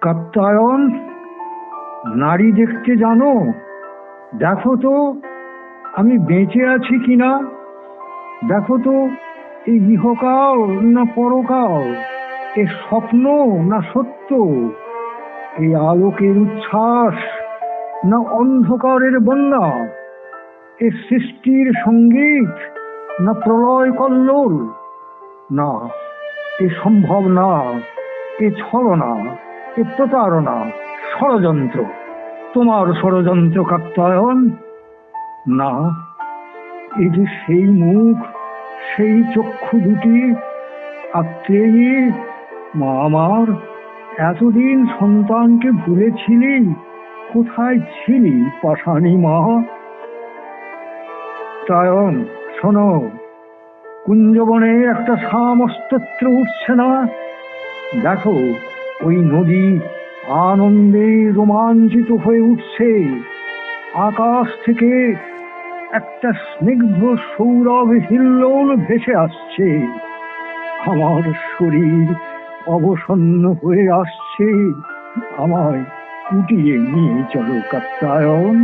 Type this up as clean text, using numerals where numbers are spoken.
কাত্যায়ন, নারী দেখতে জানো? দেখো তো আমি বেঁচে আছি কিনা। দেখো তো এই ইহকাল না পরকাল, এ স্বপ্ন না সত্য, এই আলোকের উচ্ছ্বাস না অন্ধকারের বন্যা, এ সৃষ্টির সঙ্গীত না প্রলয় কল্লোল। না, এ সম্ভব না, এ ছলনা, এ প্রতারণা, ষড়যন্ত্র, তোমার ষড়যন্ত্র কাত্যায়ন। না, এই যে সেই মুখ, সেই চক্ষু দুটি, আত্রেয়ী মা আমার, এতদিন সন্তানকে ভুলেছিলি, কোথায় ছিলি পাষাণী মা? কাত্যায়ন শোনো, কুঞ্জবনে একটা সামস্তত্র উঠছে না? দেখো ওই নদী আনন্দে রোমাঞ্চিত হয়ে উঠছে, আকাশ থেকে একটা স্নিগ্ধ সৌরভ হিল্লোল ভেসে আসছে, আমার শরীর অবসন্ন হয়ে আসছে, আমায় কুটিয়ে নিয়ে চলো কাত্যায়ন।